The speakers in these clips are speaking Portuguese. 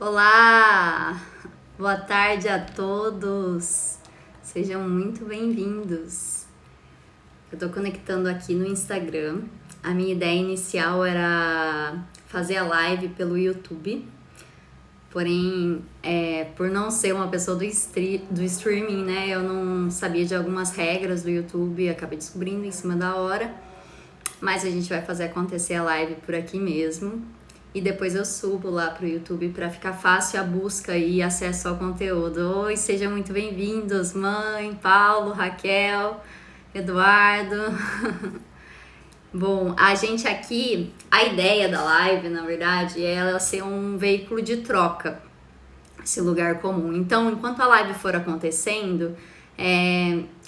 Olá! Boa tarde a todos! Sejam muito bem-vindos! Eu tô conectando aqui no Instagram. A minha ideia inicial era fazer a live pelo YouTube, porém, por não ser uma pessoa do streaming, né, eu não sabia de algumas regras do YouTube, acabei descobrindo em cima da hora, mas a gente vai fazer acontecer a live por aqui mesmo. E depois eu subo lá pro YouTube para ficar fácil a busca e acesso ao conteúdo. Oi, sejam muito bem-vindos, mãe, Paulo, Raquel, Eduardo. Bom, a gente aqui, a ideia da live, na verdade, é ela ser um veículo de troca, esse lugar comum. Então, enquanto a live for acontecendo,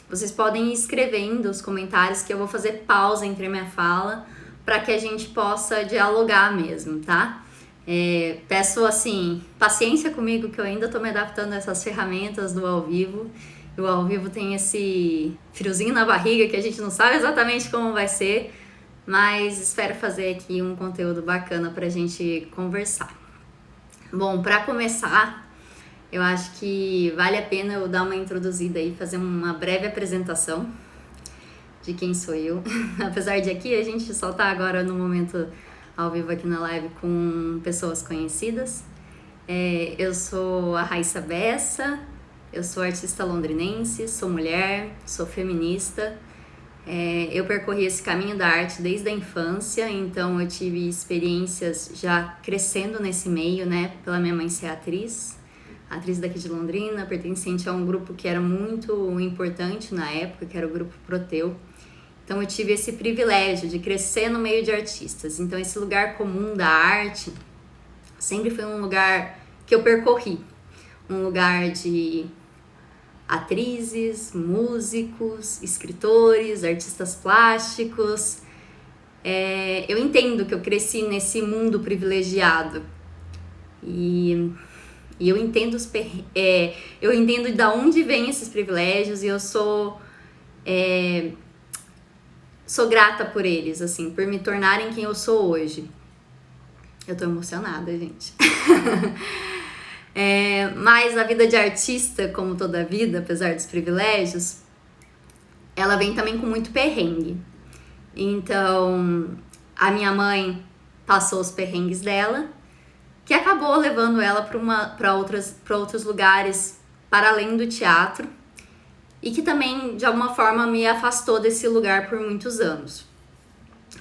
vocês podem ir escrevendo os comentários que eu vou fazer pausa entre a minha fala, para que a gente possa dialogar mesmo, tá? Peço, assim, paciência comigo, que eu ainda tô me adaptando a essas ferramentas do ao vivo. E o ao vivo tem esse friozinho na barriga que a gente não sabe exatamente como vai ser, mas espero fazer aqui um conteúdo bacana pra gente conversar. Bom, para começar, eu acho que vale a pena eu dar uma introduzida aí, fazer uma breve apresentação de quem sou eu. Apesar de aqui a gente só tá agora no momento ao vivo aqui na live com pessoas conhecidas. Eu sou a Raíssa Bessa, eu sou artista londrinense, sou mulher, sou feminista. Eu percorri esse caminho da arte desde a infância, então eu tive experiências já crescendo nesse meio, né? Pela minha mãe ser atriz daqui de Londrina, pertencente a um grupo que era muito importante na época, que era o Grupo Proteu. Então eu tive esse privilégio de crescer no meio de artistas. Então esse lugar comum da arte sempre foi um lugar que eu percorri. Um lugar de atrizes, músicos, escritores, artistas plásticos. Eu entendo que eu cresci nesse mundo privilegiado. E eu entendo eu entendo de onde vêm esses privilégios e eu sou grata por eles, assim, por me tornarem quem eu sou hoje. Eu tô emocionada, gente. Mas a vida de artista, como toda a vida, apesar dos privilégios, ela vem também com muito perrengue. Então, a minha mãe passou os perrengues dela, que acabou levando ela para outros lugares para além do teatro, e que também, de alguma forma, me afastou desse lugar por muitos anos.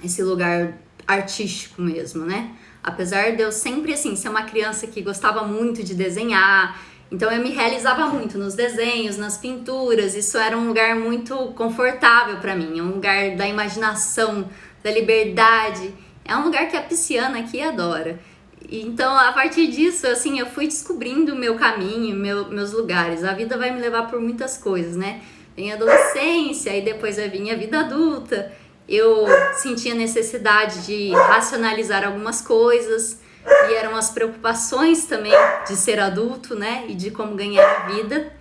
Esse lugar artístico mesmo, né? Apesar de eu sempre, assim, ser uma criança que gostava muito de desenhar, então eu me realizava muito nos desenhos, nas pinturas. Isso era um lugar muito confortável para mim, é um lugar da imaginação, da liberdade. É um lugar que a pisciana aqui adora. Então, a partir disso, assim, eu fui descobrindo o meu caminho, meus lugares. A vida vai me levar por muitas coisas, né? Vem a adolescência, e depois vai vir a vida adulta. Eu sentia necessidade de racionalizar algumas coisas, e eram as preocupações também de ser adulto, né? E de como ganhar a vida.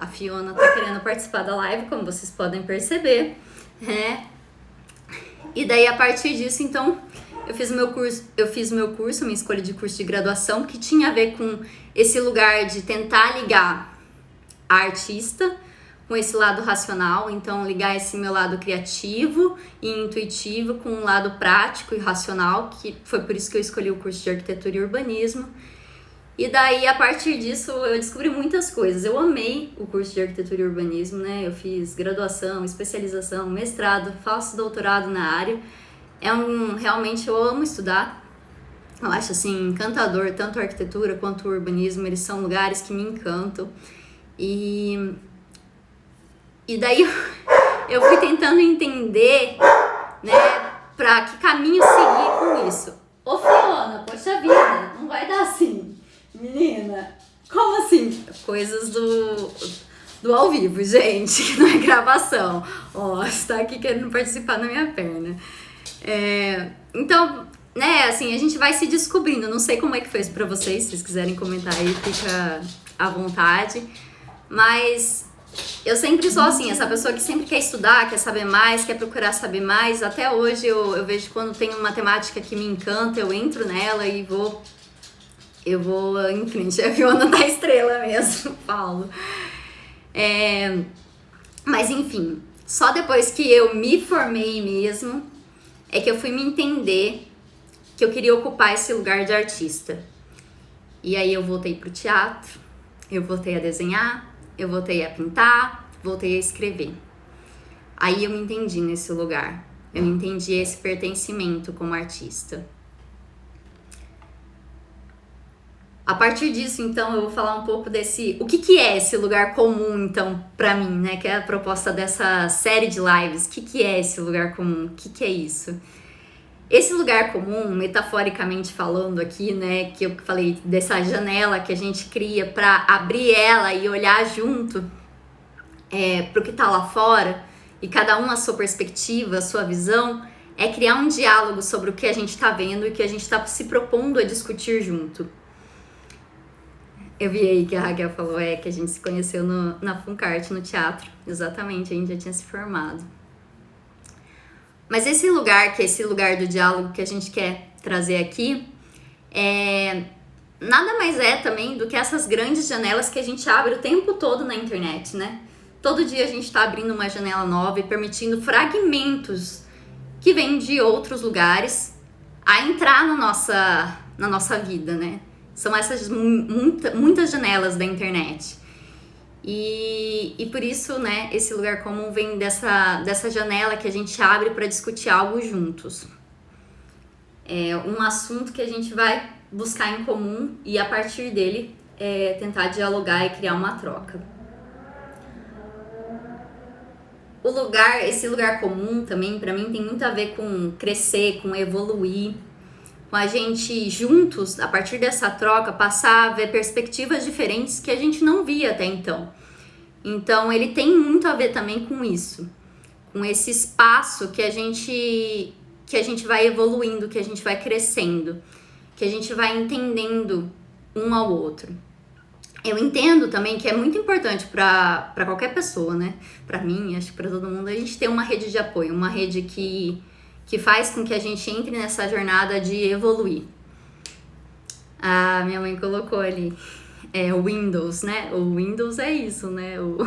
A Fiona tá querendo participar da live, como vocês podem perceber, né? E daí, a partir disso, então, eu fiz o meu curso, minha escolha de curso de graduação, que tinha a ver com esse lugar de tentar ligar a artista com esse lado racional, então ligar esse meu lado criativo e intuitivo com um lado prático e racional, que foi por isso que eu escolhi o curso de arquitetura e urbanismo. E daí, a partir disso, eu descobri muitas coisas. Eu amei o curso de arquitetura e urbanismo, né? Eu fiz graduação, especialização, mestrado, faço doutorado na área. Realmente eu amo estudar. Eu acho, assim, encantador, tanto a arquitetura quanto o urbanismo. Eles são lugares que me encantam. E daí eu fui tentando entender, né, pra que caminho seguir com isso. Ô Fiona, poxa vida, não vai dar assim. Menina, como assim? Coisas do ao vivo, gente, que não é gravação. Ó, você tá aqui querendo participar na minha perna. Então, né, assim, a gente vai se descobrindo. Não sei como é que foi isso pra vocês. Se vocês quiserem comentar aí, fica à vontade. Mas eu sempre sou assim, essa pessoa que sempre quer estudar, quer saber mais, quer procurar saber mais. Até hoje eu vejo que quando tem uma temática que me encanta, eu entro nela e vou Eu vou em frente à Fiona da Estrela mesmo, Paulo. Mas enfim, só depois que eu me formei mesmo, é que eu fui me entender que eu queria ocupar esse lugar de artista. E aí eu voltei pro teatro, eu voltei a desenhar, eu voltei a pintar, voltei a escrever. Aí eu me entendi nesse lugar, eu entendi esse pertencimento como artista. A partir disso, então, eu vou falar um pouco desse... O que é esse lugar comum, então, pra mim, né? Que é a proposta dessa série de lives. O que é esse lugar comum? O que é isso? Esse lugar comum, metaforicamente falando aqui, né? Que eu falei dessa janela que a gente cria pra abrir ela e olhar junto pro que tá lá fora, e cada um a sua perspectiva, a sua visão, é criar um diálogo sobre o que a gente tá vendo e que a gente tá se propondo a discutir junto. Eu vi aí que a Raquel falou que a gente se conheceu na Funcart, no teatro. Exatamente, a gente já tinha se formado. Mas esse lugar, que é esse lugar do diálogo que a gente quer trazer aqui, nada mais é também do que essas grandes janelas que a gente abre o tempo todo na internet, né? Todo dia a gente tá abrindo uma janela nova e permitindo fragmentos que vêm de outros lugares a entrar na nossa vida, né? São essas muitas janelas da internet. E por isso, né, esse lugar comum vem dessa janela que a gente abre para discutir algo juntos. É um assunto que a gente vai buscar em comum e a partir dele tentar dialogar e criar uma troca. Esse lugar comum também, para mim, tem muito a ver com crescer, com evoluir, com a gente juntos, a partir dessa troca, passar a ver perspectivas diferentes que a gente não via até então. Então, ele tem muito a ver também com isso, com esse espaço que a gente vai evoluindo, que a gente vai crescendo, que a gente vai entendendo um ao outro. Eu entendo também que é muito importante para qualquer pessoa, né? Para mim, acho que para todo mundo, a gente ter uma rede de apoio, uma rede que faz com que a gente entre nessa jornada de evoluir. A minha mãe colocou ali, o Windows, né? O Windows é isso, né? O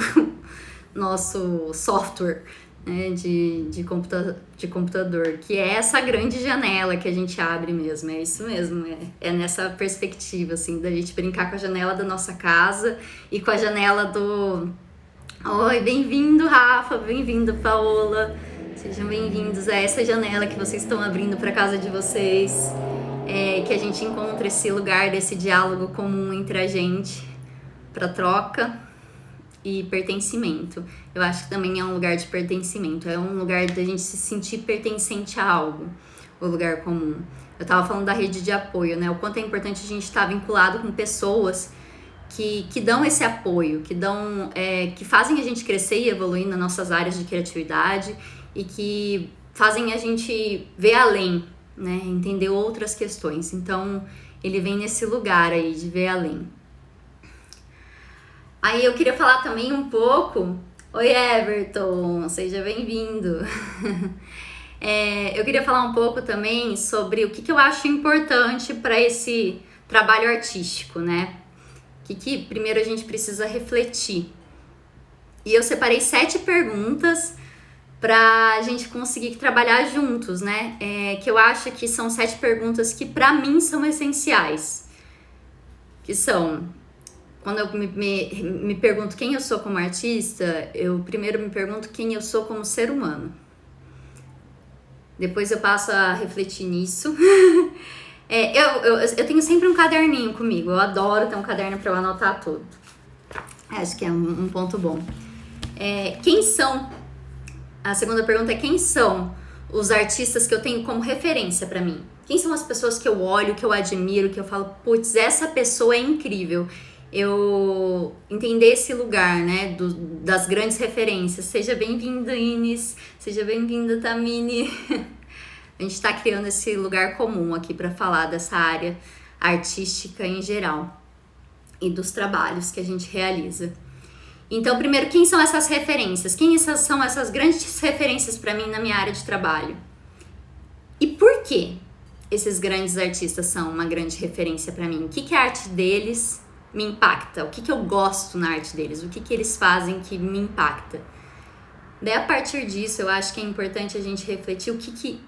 nosso software, né? de computador, que é essa grande janela que a gente abre mesmo, é isso mesmo, é nessa perspectiva, assim, da gente brincar com a janela da nossa casa e com a janela do... Oi, bem-vindo, Rafa, bem-vindo, Paola. Sejam bem-vindos a essa janela que vocês estão abrindo para casa de vocês, que a gente encontra esse lugar desse diálogo comum entre a gente, para troca e pertencimento. Eu acho que também é um lugar de pertencimento, é um lugar da gente se sentir pertencente a algo, o lugar comum. Eu estava falando da rede de apoio, né? O quanto é importante a gente estar vinculado com pessoas que dão esse apoio, que fazem a gente crescer e evoluir nas nossas áreas de criatividade e que fazem a gente ver além, né? Entender outras questões. Então, ele vem nesse lugar aí de ver além. Aí eu queria falar também um pouco... Oi, Everton, seja bem-vindo. Eu queria falar um pouco também sobre o que eu acho importante para esse trabalho artístico, né? Que primeiro a gente precisa refletir. E eu separei 7 perguntas pra gente conseguir trabalhar juntos, né? Que eu acho que são 7 perguntas que pra mim são essenciais. Que são, quando eu me pergunto quem eu sou como artista, eu primeiro me pergunto quem eu sou como ser humano. Depois eu passo a refletir nisso. Eu tenho sempre um caderninho comigo, eu adoro ter um caderno pra eu anotar tudo. Acho que é um ponto bom. Quem são... A segunda pergunta é quem são os artistas que eu tenho como referência pra mim? Quem são as pessoas que eu olho, que eu admiro, que eu falo, putz, essa pessoa é incrível. Eu entender esse lugar, né, das grandes referências. Seja bem-vinda, Inês. Seja bem-vinda, Tamini. A gente tá criando esse lugar comum aqui pra falar dessa área artística em geral e dos trabalhos que a gente realiza. Então, primeiro, quem são essas referências? São essas grandes referências para mim na minha área de trabalho? E por quê? esses grandes artistas são uma grande referência para mim? O que a arte deles me impacta? O que eu gosto na arte deles? O que eles fazem que me impacta? Daí, a partir disso, eu acho que é importante a gente refletir o que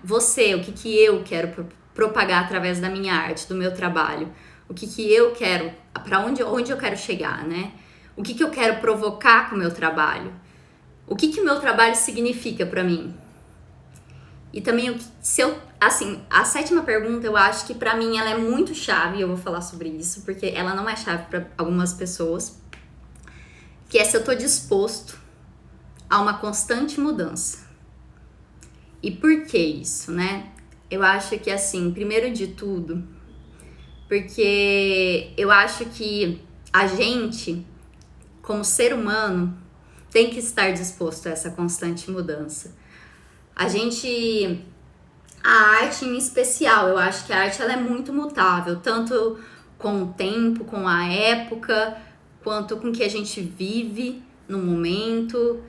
eu quero propagar através da minha arte, do meu trabalho. O que eu quero, para onde eu quero chegar, né? O que eu quero provocar com o meu trabalho? O que o meu trabalho significa para mim? E também, a sétima pergunta, eu acho que pra mim ela é muito chave, eu vou falar sobre isso, porque ela não é chave para algumas pessoas, que é se eu tô disposto a uma constante mudança. E por que isso, né? Eu acho que, assim, primeiro de tudo, porque eu acho que a gente, como ser humano, tem que estar disposto a essa constante mudança. A arte em especial, eu acho que a arte ela é muito mutável, tanto com o tempo, com a época, quanto com o que a gente vive no momento,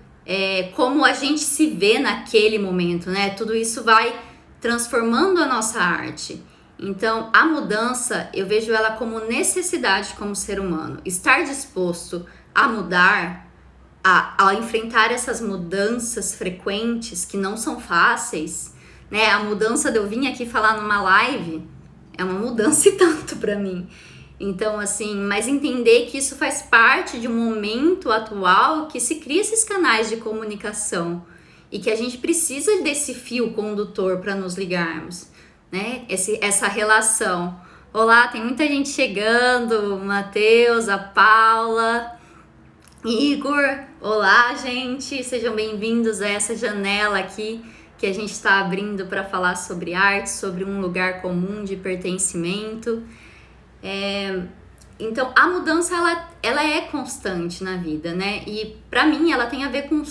como a gente se vê naquele momento, né? Tudo isso vai transformando a nossa arte. Então, a mudança, eu vejo ela como necessidade como ser humano. Estar disposto a mudar, a enfrentar essas mudanças frequentes que não são fáceis, né? A mudança de eu vir aqui falar numa live é uma mudança e tanto pra mim. Então, assim, mas entender que isso faz parte de um momento atual que se cria esses canais de comunicação e que a gente precisa desse fio condutor para nos ligarmos, né? Essa relação. Olá, tem muita gente chegando, o Matheus, a Paula, Igor, olá, gente, sejam bem-vindos a essa janela aqui que a gente está abrindo para falar sobre arte, sobre um lugar comum de pertencimento. Então, a mudança, ela é constante na vida, né? E para mim, ela tem a ver com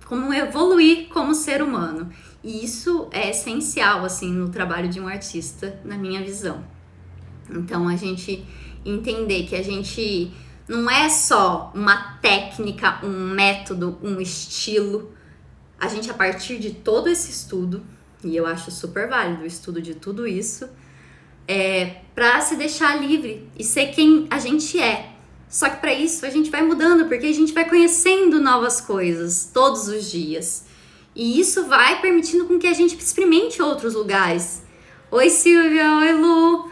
como evoluir como ser humano. E isso é essencial, assim, no trabalho de um artista, na minha visão. Então, a gente entender que a gente não é só uma técnica, um método, um estilo. A gente, a partir de todo esse estudo, e eu acho super válido o estudo de tudo isso, para se deixar livre e ser quem a gente é. Só que para isso a gente vai mudando, porque a gente vai conhecendo novas coisas todos os dias. E isso vai permitindo com que a gente experimente outros lugares. Oi, Silvia! Oi, Lu!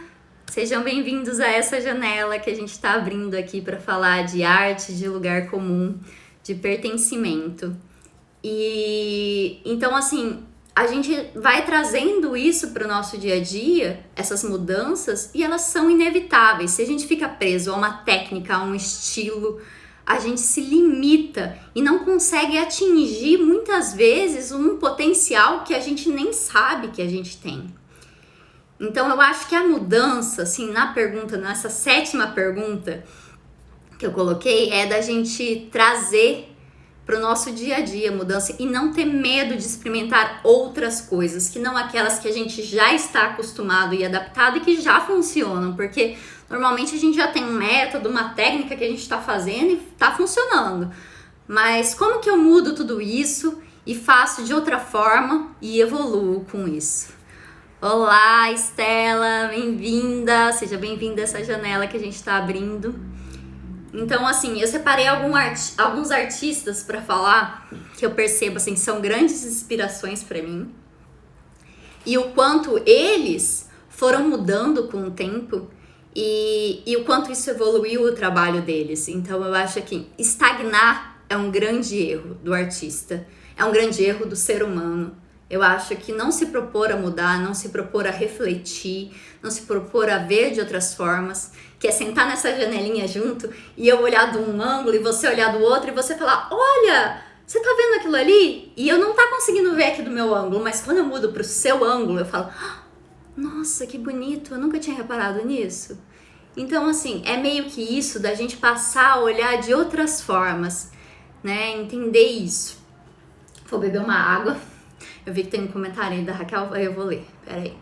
Sejam bem-vindos a essa janela que a gente está abrindo aqui para falar de arte, de lugar comum, de pertencimento. E então, assim, a gente vai trazendo isso para o nosso dia a dia, essas mudanças, e elas são inevitáveis. Se a gente fica preso a uma técnica, a um estilo, a gente se limita e não consegue atingir muitas vezes um potencial que a gente nem sabe que a gente tem. Então, eu acho que a mudança, assim, nessa sétima pergunta que eu coloquei, é da gente trazer para o nosso dia a dia mudança e não ter medo de experimentar outras coisas, que não aquelas que a gente já está acostumado e adaptado e que já funcionam, porque normalmente a gente já tem um método, uma técnica que a gente está fazendo e está funcionando. Mas como que eu mudo tudo isso e faço de outra forma e evoluo com isso? Olá, Estela, bem-vinda, seja bem-vinda a essa janela que a gente está abrindo. Então, assim, eu separei alguns artistas para falar que eu percebo, assim, que são grandes inspirações para mim e o quanto eles foram mudando com o tempo e o quanto isso evoluiu o trabalho deles. Então, eu acho que estagnar é um grande erro do artista, é um grande erro do ser humano. Eu acho que não se propor a mudar, não se propor a refletir, não se propor a ver de outras formas, que é sentar nessa janelinha junto e eu olhar de um ângulo e você olhar do outro e você falar, olha, você tá vendo aquilo ali? E eu não tá conseguindo ver aqui do meu ângulo, mas quando eu mudo pro seu ângulo, eu falo, nossa, que bonito, eu nunca tinha reparado nisso. Então, assim, é meio que isso da gente passar a olhar de outras formas, né? Entender isso. Vou beber uma água. Eu vi que tem um comentário aí da Raquel, eu vou ler, peraí.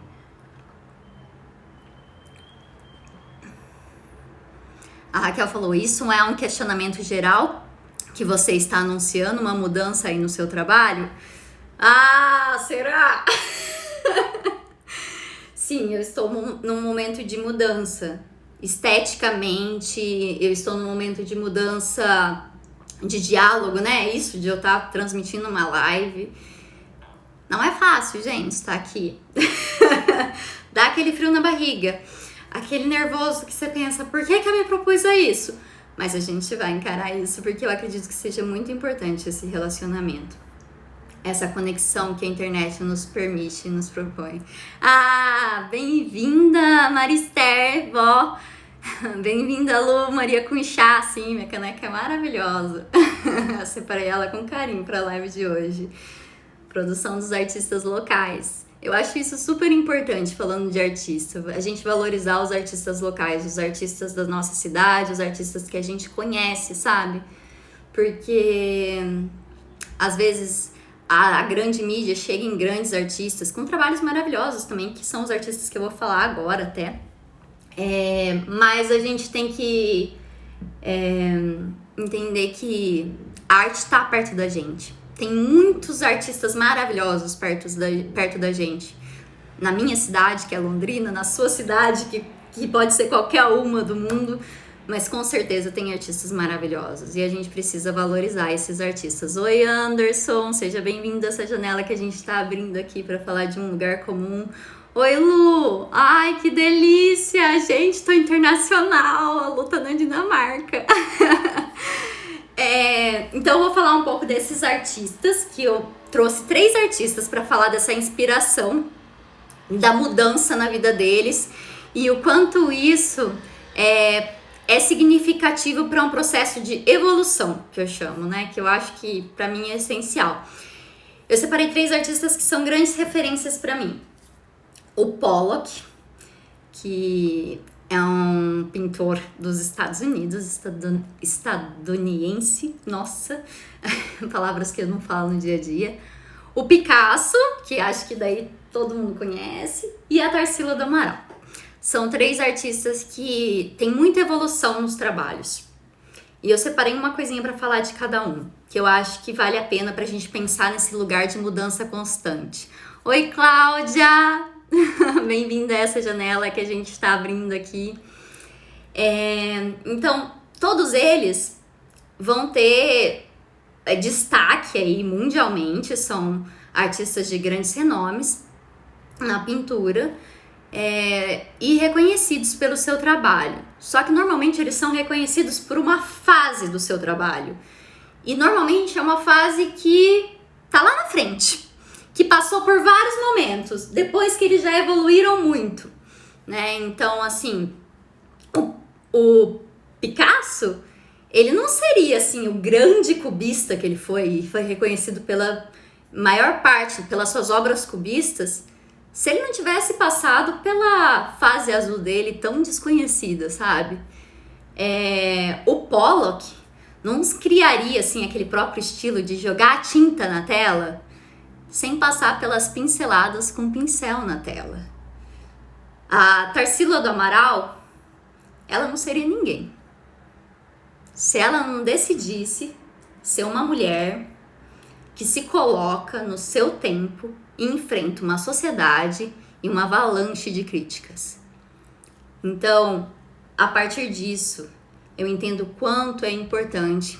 A Raquel falou, isso é um questionamento geral que você está anunciando uma mudança aí no seu trabalho? Ah, será? sim, eu estou num momento de mudança. Esteticamente, eu estou num momento de mudança de diálogo, né? Isso, de eu estar transmitindo uma live. Não é fácil, gente, estar aqui. Dá aquele frio na barriga, aquele nervoso que você pensa, por que eu me propus a isso? Mas a gente vai encarar isso porque eu acredito que seja muito importante esse relacionamento. Essa conexão que a internet nos permite e nos propõe. Ah, bem-vinda, Marister, vó. Bem-vinda, Lu, Maria com chá, sim, minha caneca é maravilhosa. Eu separei ela com carinho para a live de hoje. Produção dos artistas locais. Eu acho isso super importante, falando de artista. A gente valorizar os artistas locais, os artistas da nossa cidade, os artistas que a gente conhece, sabe? Porque às vezes a grande mídia chega em grandes artistas com trabalhos maravilhosos também, que são os artistas que eu vou falar agora até. Mas a gente tem que entender que a arte está perto da gente. Tem muitos artistas maravilhosos perto da gente. Na minha cidade, que é Londrina, na sua cidade, que pode ser qualquer uma do mundo, mas com certeza tem artistas maravilhosos. E a gente precisa valorizar esses artistas. Oi, Anderson, seja bem-vindo a essa janela que a gente está abrindo aqui para falar de um lugar comum. Oi, Lu! Ai, que delícia! Gente, tô internacional! A Lu tá na Dinamarca. Então eu vou falar um pouco desses artistas, que eu trouxe 3 artistas para falar dessa inspiração, da mudança na vida deles e o quanto isso é significativo para um processo de evolução, que eu chamo, né? Que eu acho que para mim é essencial. Eu separei 3 artistas que são grandes referências para mim. O Pollock, que é um pintor dos Estados Unidos, estadunidense, nossa, palavras que eu não falo no dia a dia. O Picasso, que acho que daí todo mundo conhece, e a Tarsila do Amaral. São 3 artistas que têm muita evolução nos trabalhos. E eu separei uma coisinha para falar de cada um, que eu acho que vale a pena pra gente pensar nesse lugar de mudança constante. Oi, Cláudia! Bem-vinda a essa janela que a gente está abrindo aqui. Então, todos eles vão ter destaque aí mundialmente, são artistas de grandes renomes na pintura e reconhecidos pelo seu trabalho. Só que normalmente eles são reconhecidos por uma fase do seu trabalho. E normalmente é uma fase que tá lá na frente, que passou por vários momentos, depois que eles já evoluíram muito, né? Então, assim, o Picasso, ele não seria, assim, o grande cubista que ele foi reconhecido pela maior parte, pelas suas obras cubistas, se ele não tivesse passado pela fase azul dele tão desconhecida, sabe? O Pollock não criaria, assim, aquele próprio estilo de jogar a tinta na tela sem passar pelas pinceladas com pincel na tela. A Tarsila do Amaral, ela não seria ninguém se ela não decidisse ser uma mulher que se coloca no seu tempo e enfrenta uma sociedade e uma avalanche de críticas. Então, a partir disso, eu entendo o quanto é importante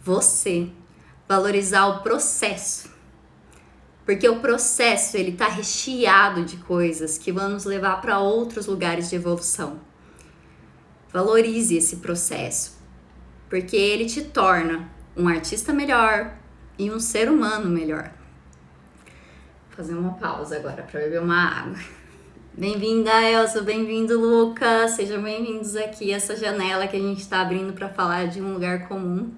você, valorizar o processo. Porque o processo, ele tá recheado de coisas que vão nos levar para outros lugares de evolução. Valorize esse processo, porque ele te torna um artista melhor e um ser humano melhor. Vou fazer uma pausa agora para beber uma água. Bem-vinda, Elsa, bem-vindo, Lucas. Sejam bem-vindos aqui a essa janela que a gente está abrindo para falar de um lugar comum.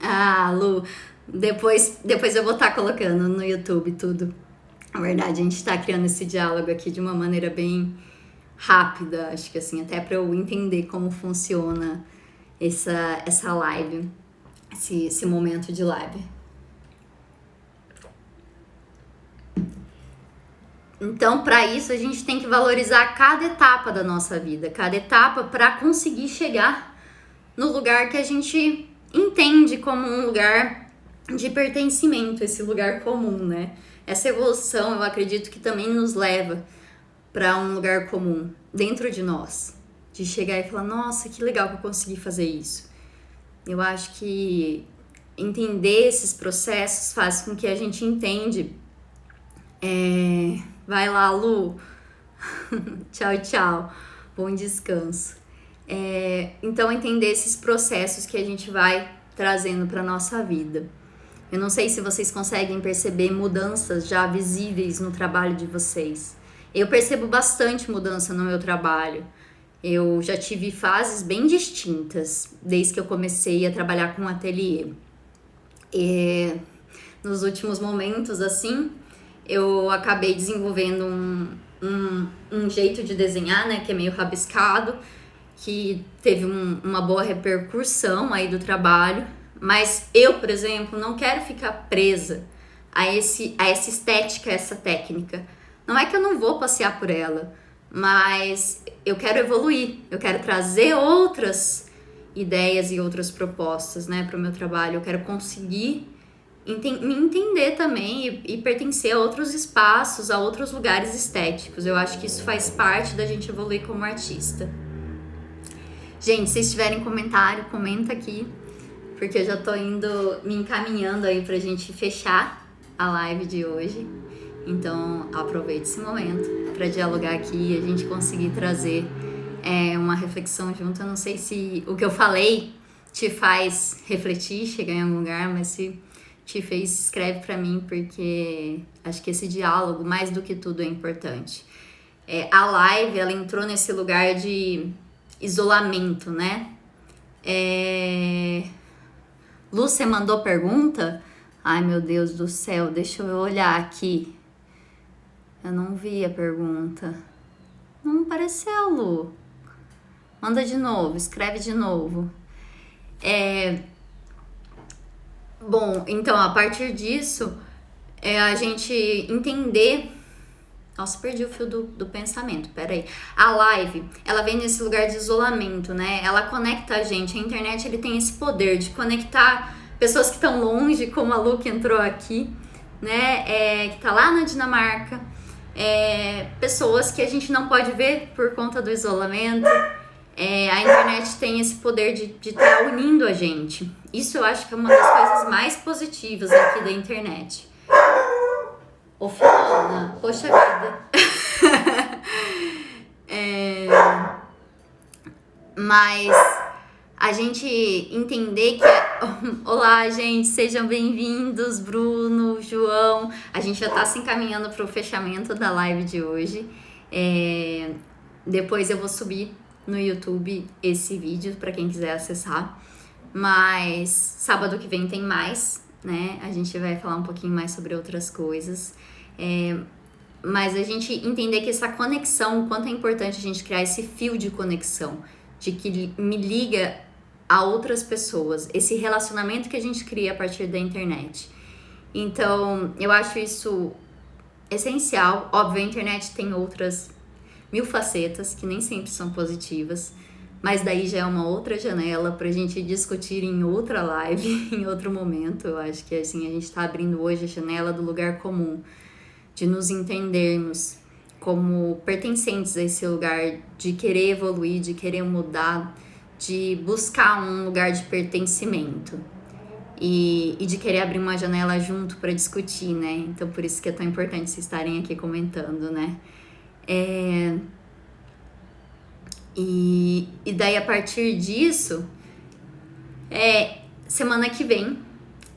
Ah, Lu, depois eu vou estar colocando no YouTube tudo. Na verdade, a gente está criando esse diálogo aqui de uma maneira bem rápida, acho que assim, até para eu entender como funciona essa live, esse momento de live. Então, para isso, a gente tem que valorizar cada etapa da nossa vida, cada etapa para conseguir chegar no lugar que a gente entende como um lugar de pertencimento, esse lugar comum, né? Essa evolução, eu acredito que também nos leva para um lugar comum dentro de nós, de chegar e falar, nossa, que legal que eu consegui fazer isso. Eu acho que entender esses processos faz com que a gente entende. Vai lá, Lu. Tchau, tchau. Bom descanso. Então, entender esses processos que a gente vai trazendo para nossa vida. Eu não sei se vocês conseguem perceber mudanças já visíveis no trabalho de vocês. Eu percebo bastante mudança no meu trabalho. Eu já tive fases bem distintas desde que eu comecei a trabalhar com ateliê. Nos últimos momentos, assim, eu acabei desenvolvendo um jeito de desenhar, né, que é meio rabiscado, que teve uma boa repercussão aí do trabalho. Mas eu, por exemplo, não quero ficar presa a essa estética, a essa técnica. Não é que eu não vou passear por ela, mas eu quero evoluir, eu quero trazer outras ideias e outras propostas, né, para o meu trabalho. Eu quero conseguir me entender também e pertencer a outros espaços, a outros lugares estéticos. Eu acho que isso faz parte da gente evoluir como artista. Gente, se tiverem comentário, comenta aqui, porque eu já tô me encaminhando aí pra gente fechar a live de hoje. Então, aproveite esse momento para dialogar aqui e a gente conseguir trazer uma reflexão junto. Eu não sei se o que eu falei te faz refletir, chegar em algum lugar, mas se te fez, escreve para mim, porque acho que esse diálogo, mais do que tudo, é importante. A live, ela entrou nesse lugar de isolamento, né? Lúcia mandou pergunta? Ai, meu Deus do céu, deixa eu olhar aqui. Eu não vi a pergunta. Não apareceu, Lu. Manda de novo, escreve de novo. Bom, então, a partir disso, a gente entender... Nossa, perdi o fio do pensamento, peraí. A live, ela vem nesse lugar de isolamento, né? Ela conecta a gente. A internet, ele tem esse poder de conectar pessoas que estão longe, como a Lu, que entrou aqui, né? Que tá lá na Dinamarca. Pessoas que a gente não pode ver por conta do isolamento. A internet tem esse poder de estar unindo a gente. Isso eu acho que é uma das coisas mais positivas aqui da internet. Ô, Fiona, poxa vida. Mas a gente entender que... Olá, gente, sejam bem-vindos, Bruno, João. A gente já tá se encaminhando para o fechamento da live de hoje. Depois eu vou subir no YouTube esse vídeo para quem quiser acessar. Mas sábado que vem tem mais, né? A gente vai falar um pouquinho mais sobre outras coisas. Mas a gente entender que essa conexão, o quanto é importante a gente criar esse fio de conexão, de que me liga a outras pessoas, esse relacionamento que a gente cria a partir da internet. Então, eu acho isso essencial. Óbvio, a internet tem outras 1000 facetas que nem sempre são positivas, mas daí já é uma outra janela pra gente discutir em outra live, em outro momento. Eu acho que assim, a gente tá abrindo hoje a janela do lugar comum, de nos entendermos como pertencentes a esse lugar, de querer evoluir, de querer mudar, de buscar um lugar de pertencimento e de querer abrir uma janela junto para discutir, né? Então, por isso que é tão importante vocês estarem aqui comentando, né? E daí, a partir disso, semana que vem,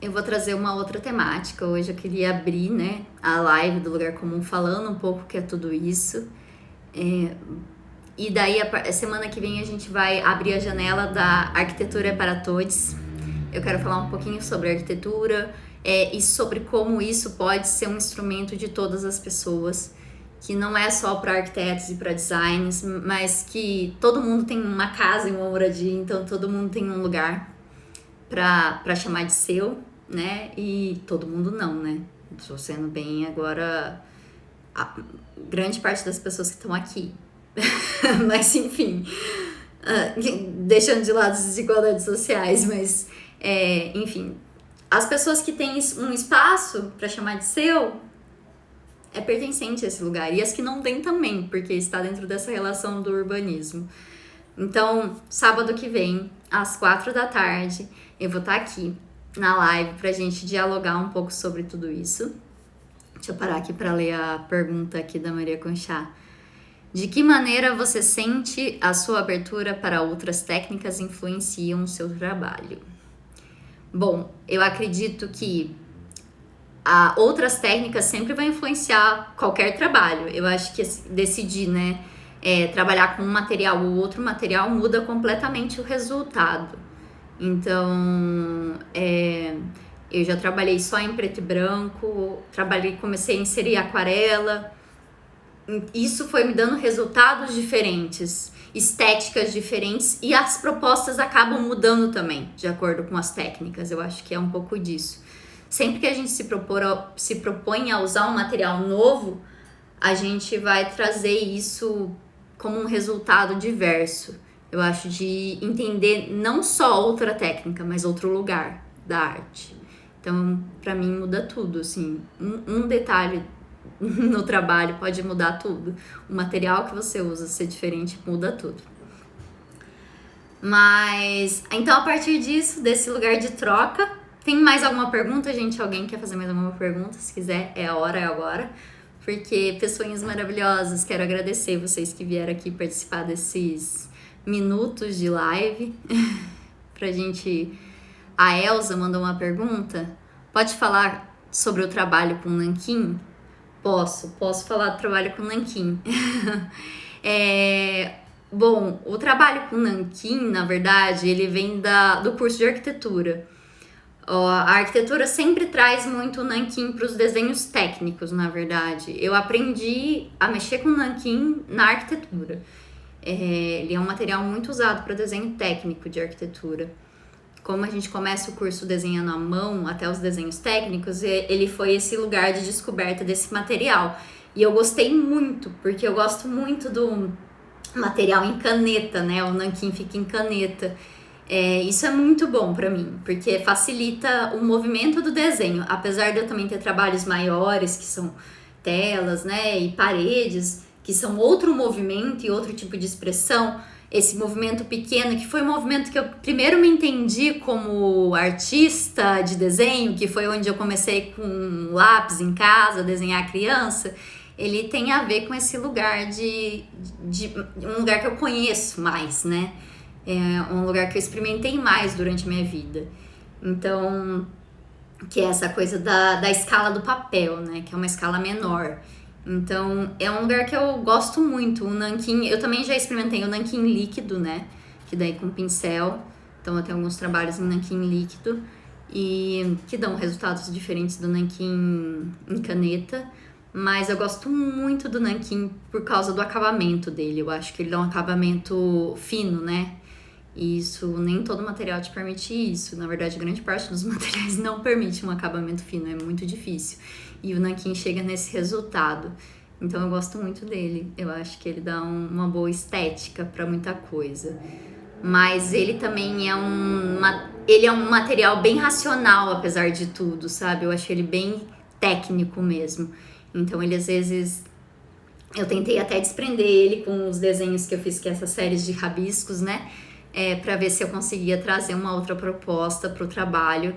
eu vou trazer uma outra temática. Hoje eu queria abrir, né, a live do Lugar Comum falando um pouco o que é tudo isso. E daí, a semana que vem, a gente vai abrir a janela da Arquitetura para Todos. Eu quero falar um pouquinho sobre arquitetura e sobre como isso pode ser um instrumento de todas as pessoas, que não é só para arquitetos e para designers, mas que todo mundo tem uma casa e uma moradia, então todo mundo tem um lugar para chamar de seu, né? E todo mundo não, né? Estou sendo bem agora a grande parte das pessoas que estão aqui. Mas enfim, deixando de lado as desigualdades sociais, mas Enfim, as pessoas que têm um espaço para chamar de seu é pertencente a esse lugar. E as que não têm também, porque está dentro dessa relação do urbanismo. Então, sábado que vem, às 4 da tarde, eu vou estar aqui na live pra gente dialogar um pouco sobre tudo isso. Deixa eu parar aqui para ler a pergunta aqui da Maria Conchá. De que maneira você sente a sua abertura para outras técnicas influenciam o seu trabalho? Bom, eu acredito que outras técnicas sempre vão influenciar qualquer trabalho. Eu acho que decidir, né, trabalhar com um material ou outro material muda completamente o resultado. Então, eu já trabalhei só em preto e branco, comecei a inserir aquarela. Isso foi me dando resultados diferentes, estéticas diferentes, e as propostas acabam mudando também, de acordo com as técnicas. Eu acho que é um pouco disso. Sempre que a gente se propõe a usar um material novo, a gente vai trazer isso como um resultado diverso. Eu acho de entender não só outra técnica, mas outro lugar da arte. Então, pra mim, muda tudo, assim. Um detalhe no trabalho pode mudar tudo. O material que você usa ser diferente muda tudo. Mas, então, a partir disso, desse lugar de troca, tem mais alguma pergunta, gente? Alguém quer fazer mais alguma pergunta? Se quiser, é a hora, é agora. Porque, pessoinhas maravilhosas, quero agradecer vocês que vieram aqui participar desses minutos de live. Pra gente... A Elza mandou uma pergunta. Pode falar sobre o trabalho com nanquim? Posso falar do trabalho com nanquim. Bom, o trabalho com nanquim, na verdade, ele vem do curso de arquitetura. A arquitetura sempre traz muito nanquim para os desenhos técnicos, na verdade. Eu aprendi a mexer com nanquim na arquitetura. Ele é um material muito usado para desenho técnico de arquitetura. Como a gente começa o curso desenhando à mão, até os desenhos técnicos, ele foi esse lugar de descoberta desse material. E eu gostei muito, porque eu gosto muito do material em caneta, né? O nanquim fica em caneta. Isso é muito bom pra mim, porque facilita o movimento do desenho. Apesar de eu também ter trabalhos maiores, que são telas, né? E paredes, que são outro movimento e outro tipo de expressão. Esse movimento pequeno, que foi um movimento que eu primeiro me entendi como artista de desenho, que foi onde eu comecei com um lápis em casa, a desenhar criança, ele tem a ver com esse lugar de um lugar que eu conheço mais, né? É um lugar que eu experimentei mais durante a minha vida. Então, que é essa coisa da escala do papel, né? Que é uma escala menor. Então, é um lugar que eu gosto muito. O nanquim, eu também já experimentei o nanquim líquido, né? Que daí com pincel. Então, eu tenho alguns trabalhos em nanquim líquido. E que dão resultados diferentes do nanquim em caneta. Mas eu gosto muito do nanquim por causa do acabamento dele. Eu acho que ele dá um acabamento fino, né? E isso, nem todo material te permite isso. Na verdade, grande parte dos materiais não permite um acabamento fino. É muito difícil. E o nanquim chega nesse resultado. Então eu gosto muito dele. Eu acho que ele dá uma boa estética para muita coisa. Mas ele também é um material bem racional, apesar de tudo, sabe? Eu acho ele bem técnico mesmo. Então ele às vezes... Eu tentei até desprender ele com os desenhos que eu fiz, que é essas séries de rabiscos, né? Para ver se eu conseguia trazer uma outra proposta para o trabalho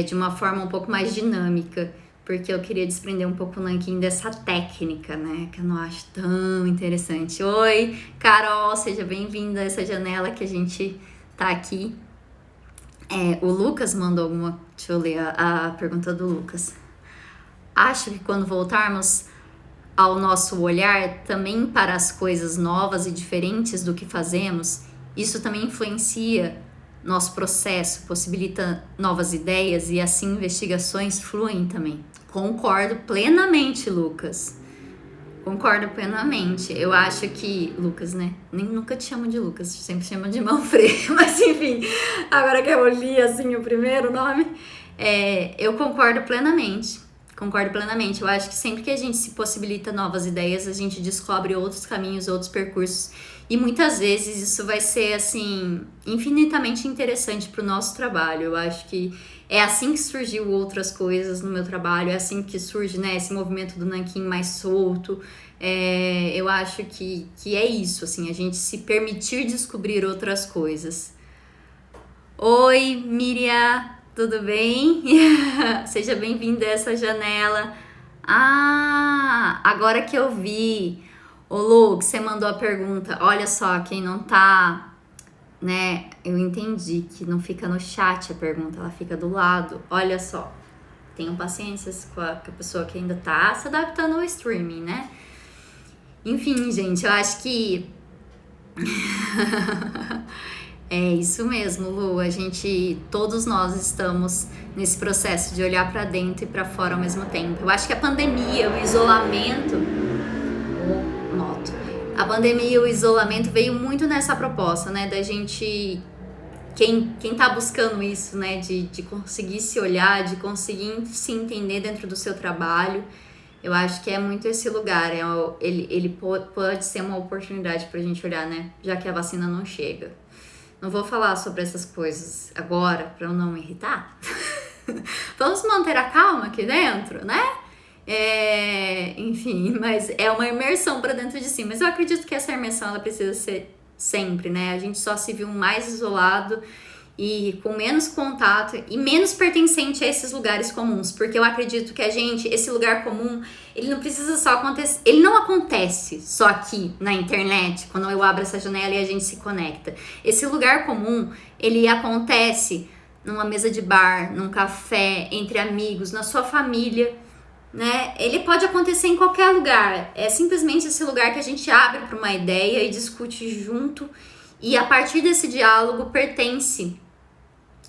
de uma forma um pouco mais dinâmica. Porque eu queria desprender um pouco o nanquim dessa técnica, né? Que eu não acho tão interessante. Oi, Carol, seja bem-vinda a essa janela que a gente tá aqui. O Lucas mandou alguma... Deixa eu ler a pergunta do Lucas. Acho que quando voltarmos ao nosso olhar também para as coisas novas e diferentes do que fazemos, isso também influencia nosso processo, possibilita novas ideias e assim investigações fluem também. Concordo plenamente, Lucas. Concordo plenamente. Eu acho que... Lucas, né? Nunca te chamo de Lucas, sempre chamo de Manfred. Mas enfim, agora que eu li assim o primeiro nome, eu concordo plenamente. Concordo plenamente. Eu acho que sempre que a gente se possibilita novas ideias, a gente descobre outros caminhos, outros percursos. E muitas vezes isso vai ser, assim, infinitamente interessante para o nosso trabalho. Eu acho que é assim que surgiu outras coisas no meu trabalho, é assim que surge, né, esse movimento do nanquim mais solto. Eu acho que é isso, assim, a gente se permitir descobrir outras coisas. Oi, Miriam, tudo bem? Seja bem-vinda a essa janela. Ah, agora que eu vi. Ô, Lu, que você mandou a pergunta. Olha só, quem não tá, né? Eu entendi que não fica no chat a pergunta, ela fica do lado. Olha só. Tenham paciência com a pessoa que ainda tá se adaptando ao streaming, né? Enfim, gente, eu acho que é isso mesmo, Lu. Todos nós estamos nesse processo de olhar pra dentro e pra fora ao mesmo tempo. Eu acho que a pandemia, o isolamento, a pandemia e o isolamento veio muito nessa proposta, né, da gente, quem tá buscando isso, né, de conseguir se olhar, de conseguir se entender dentro do seu trabalho. Eu acho que é muito esse lugar, ele pode ser uma oportunidade pra gente olhar, né, já que a vacina não chega. Não vou falar sobre essas coisas agora para eu não me irritar. Vamos manter a calma aqui dentro, né? Enfim, mas é uma imersão para dentro de si. Mas eu acredito que essa imersão ela precisa ser sempre, né? A gente só se viu mais isolado e com menos contato e menos pertencente a esses lugares comuns, porque eu acredito que esse lugar comum, ele não precisa só acontecer, ele não acontece só aqui na internet, quando eu abro essa janela e a gente se conecta. Esse lugar comum, ele acontece numa mesa de bar, num café, entre amigos, na sua família, né? Ele pode acontecer em qualquer lugar, é simplesmente esse lugar que a gente abre para uma ideia e discute junto, e a partir desse diálogo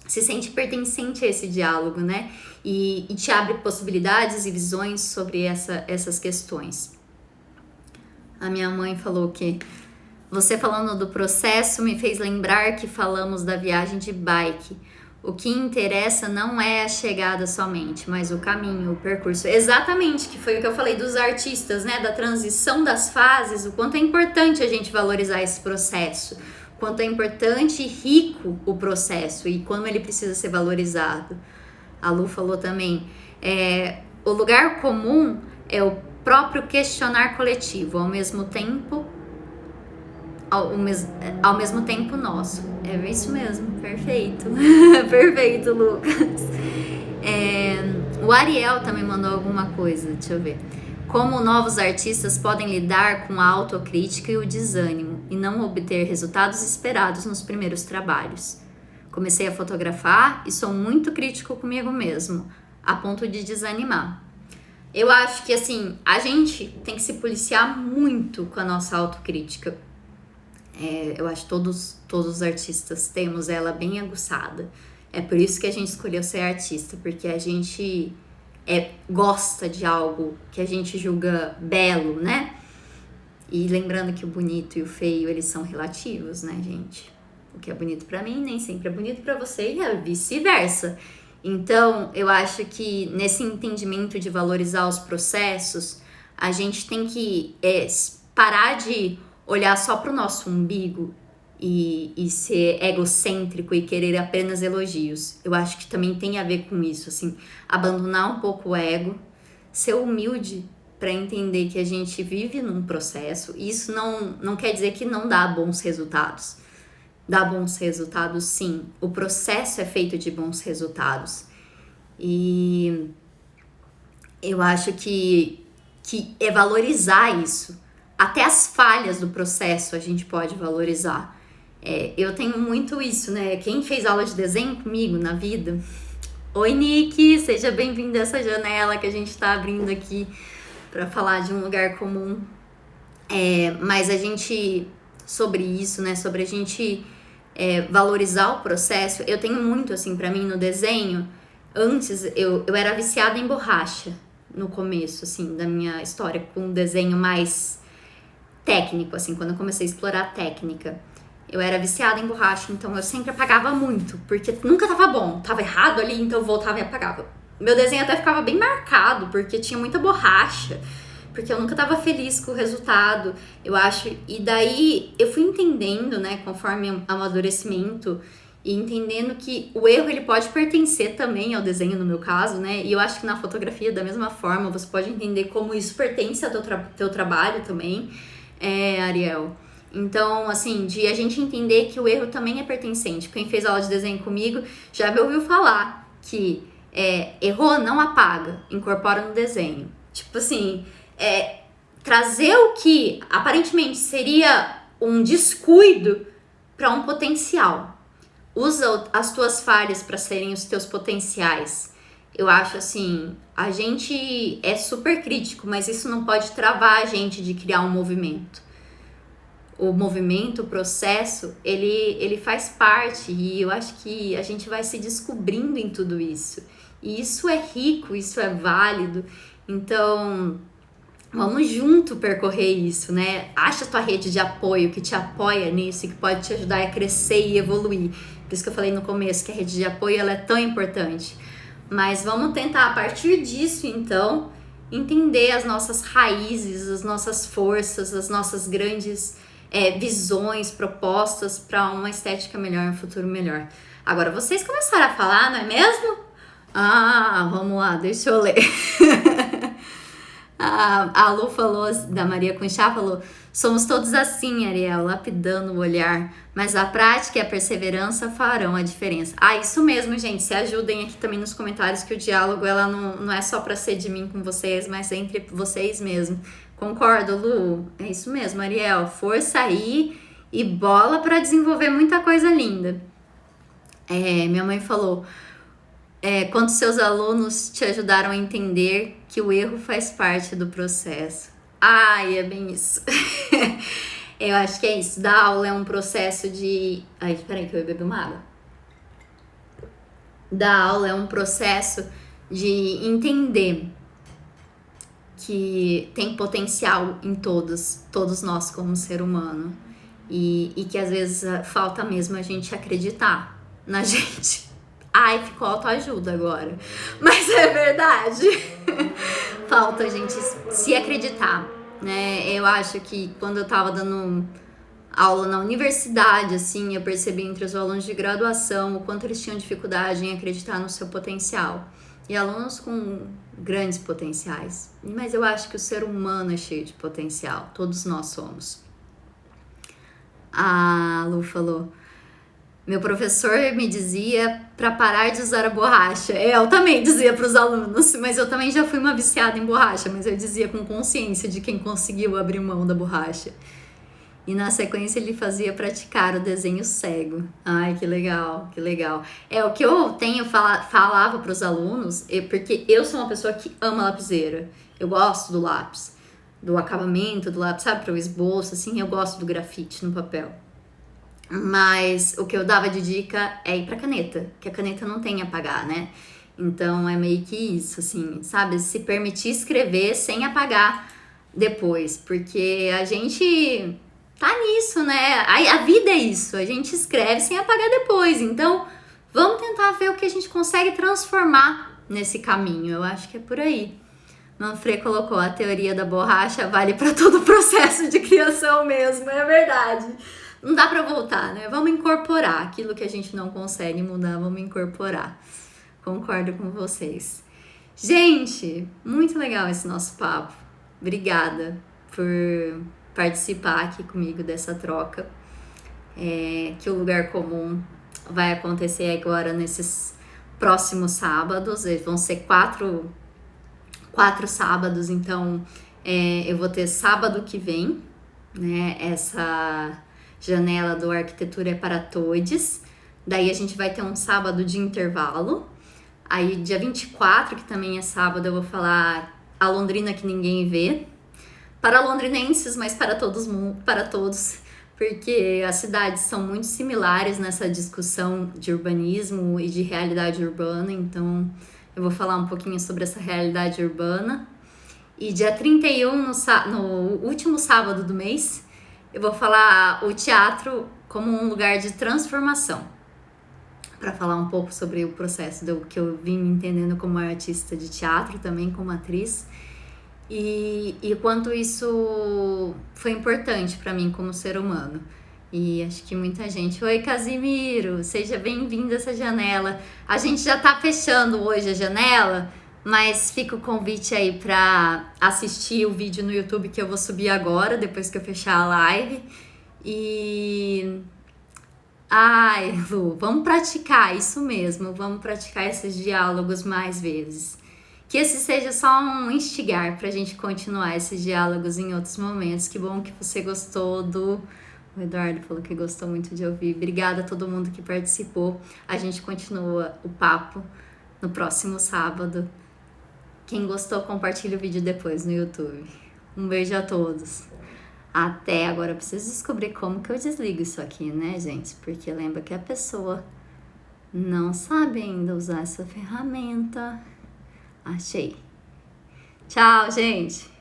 se sente pertencente a esse diálogo, né? E te abre possibilidades e visões sobre essas questões. A minha mãe falou que você falando do processo me fez lembrar que falamos da viagem de bike. O que interessa não é a chegada somente, mas o caminho, o percurso. Exatamente, que foi o que eu falei dos artistas, né? Da transição das fases, o quanto é importante a gente valorizar esse processo. Quanto é importante e rico o processo e como ele precisa ser valorizado. A Lu falou também, o lugar comum é o próprio questionar coletivo, ao mesmo tempo nosso. É isso mesmo, perfeito. Perfeito, Lucas. O Ariel também mandou alguma coisa, deixa eu ver. Como novos artistas podem lidar com a autocrítica e o desânimo e não obter resultados esperados nos primeiros trabalhos. Comecei a fotografar e sou muito crítico comigo mesmo, a ponto de desanimar. Eu acho que, assim, a gente tem que se policiar muito com a nossa autocrítica. Eu acho que todos os artistas temos ela bem aguçada. É por isso que a gente escolheu ser artista, porque a gente gosta de algo que a gente julga belo, né? E lembrando que o bonito e o feio, eles são relativos, né, gente? O que é bonito pra mim nem sempre é bonito pra você e vice-versa. Então, eu acho que nesse entendimento de valorizar os processos, a gente tem que parar de olhar só pro nosso umbigo e ser egocêntrico e querer apenas elogios. Eu acho que também tem a ver com isso, assim, abandonar um pouco o ego, ser humilde para entender que a gente vive num processo. E isso não quer dizer que não dá bons resultados. Dá bons resultados, sim. O processo é feito de bons resultados. E eu acho que é valorizar isso. Até as falhas do processo a gente pode valorizar. Eu tenho muito isso, né? Quem fez aula de desenho comigo na vida? Oi, Nick! Seja bem-vindo a essa janela que a gente tá abrindo aqui para falar de um lugar comum. Mas a gente, sobre isso, né? Sobre a gente valorizar o processo. Eu tenho muito, assim, pra mim no desenho. Antes, eu era viciada em borracha no começo, assim, da minha história, com um desenho mais técnico, assim, quando eu comecei a explorar a técnica. Eu era viciada em borracha, então eu sempre apagava muito, porque nunca tava bom, tava errado ali, então eu voltava e apagava. meu desenho até ficava bem marcado, porque tinha muita borracha, porque eu nunca tava feliz com o resultado, eu acho. E daí eu fui entendendo, né, conforme o amadurecimento, e entendendo que o erro ele pode pertencer também ao desenho, no meu caso, né? E eu acho que na fotografia, da mesma forma, você pode entender como isso pertence ao teu trabalho também, Ariel. Então, assim, de a gente entender que o erro também é pertencente. Quem fez aula de desenho comigo já me ouviu falar que errou, não apaga, incorpora no desenho. Tipo assim, trazer o que aparentemente seria um descuido para um potencial. Usa as tuas falhas para serem os teus potenciais. Eu acho assim, a gente é super crítico, mas isso não pode travar a gente de criar um movimento. O movimento, o processo, ele faz parte, e eu acho que a gente vai se descobrindo em tudo isso. E isso é rico, isso é válido. Então, vamos junto percorrer isso, né? Acha a tua rede de apoio que te apoia nisso e que pode te ajudar a crescer e evoluir. Por isso que eu falei no começo que a rede de apoio ela é tão importante. Mas vamos tentar, a partir disso, então, entender as nossas raízes, as nossas forças, as nossas grandes visões, propostas para uma estética melhor, um futuro melhor. Agora, vocês começaram a falar, não é mesmo? Vamos lá, deixa eu ler. A Lu falou, da Maria Conchá falou: somos todos assim, Ariel, lapidando o olhar, mas a prática e a perseverança farão a diferença. Isso mesmo, gente, se ajudem aqui também nos comentários, que o diálogo ela não é só pra ser de mim com vocês, mas entre vocês mesmo. Concordo, Lu? É isso mesmo, Ariel, força aí e bola pra desenvolver muita coisa linda. Minha mãe falou: quantos seus alunos te ajudaram a entender que o erro faz parte do processo? É bem isso. Eu acho que é isso. Dar aula é um processo de... Peraí que eu ia beber uma água. Dar aula é um processo de entender que tem potencial em todos nós como ser humano. E que às vezes falta mesmo a gente acreditar na gente. Ficou autoajuda agora. Mas é verdade. Falta a gente se acreditar, né? Eu acho que quando eu tava dando aula na universidade, assim, eu percebi entre os alunos de graduação o quanto eles tinham dificuldade em acreditar no seu potencial. E alunos com grandes potenciais. Mas eu acho que o ser humano é cheio de potencial. Todos nós somos. A Lu falou: meu professor me dizia para parar de usar a borracha. Eu também dizia para os alunos, mas eu também já fui uma viciada em borracha, mas eu dizia com consciência de quem conseguiu abrir mão da borracha. E na sequência ele fazia praticar o desenho cego. Que legal, que legal. O que eu falava para os alunos, porque eu sou uma pessoa que ama lapiseira. Eu gosto do lápis, do acabamento do lápis, sabe, para o esboço, assim, eu gosto do grafite no papel. Mas o que eu dava de dica é ir pra caneta, que a caneta não tem a apagar, né? Então é meio que isso, assim, sabe? Se permitir escrever sem apagar depois, porque a gente tá nisso, né? A vida é isso, a gente escreve sem apagar depois. Então vamos tentar ver o que a gente consegue transformar nesse caminho. Eu acho que é por aí. Manfred colocou: a teoria da borracha vale para todo o processo de criação mesmo, é verdade. Não dá pra voltar, né? Vamos incorporar aquilo que a gente não consegue mudar, vamos incorporar. Concordo com vocês. Gente, muito legal esse nosso papo. Obrigada por participar aqui comigo dessa troca. Que o Lugar Comum vai acontecer agora nesses próximos sábados. Vão ser quatro sábados, então eu vou ter sábado que vem, né? Essa janela do Arquitetura é para Todes. Daí a gente vai ter um sábado de intervalo. Aí dia 24, que também é sábado, eu vou falar a Londrina que ninguém vê. Para londrinenses, mas para todos, porque as cidades são muito similares nessa discussão de urbanismo e de realidade urbana. Então eu vou falar um pouquinho sobre essa realidade urbana. E dia 31, no último sábado do mês, eu vou falar o teatro como um lugar de transformação. para falar um pouco sobre o processo do que eu vim me entendendo como artista de teatro, também como atriz. E quanto isso foi importante para mim como ser humano. E acho que muita gente... Oi, Casimiro, seja bem-vindo a essa janela. A gente já tá fechando hoje a janela, mas fica o convite aí para assistir o vídeo no YouTube que eu vou subir agora, depois que eu fechar a live. E... Ai, Lu, vamos praticar isso mesmo, vamos praticar esses diálogos mais vezes. Que esse seja só um instigar pra gente continuar esses diálogos em outros momentos. Que bom que você gostou do... O Eduardo falou que gostou muito de ouvir. Obrigada a todo mundo que participou. A gente continua o papo no próximo sábado. Quem gostou, compartilha o vídeo depois no YouTube. Um beijo a todos. Até agora eu preciso descobrir como que eu desligo isso aqui, né, gente? Porque lembra que a pessoa não sabe ainda usar essa ferramenta. Achei. Tchau, gente!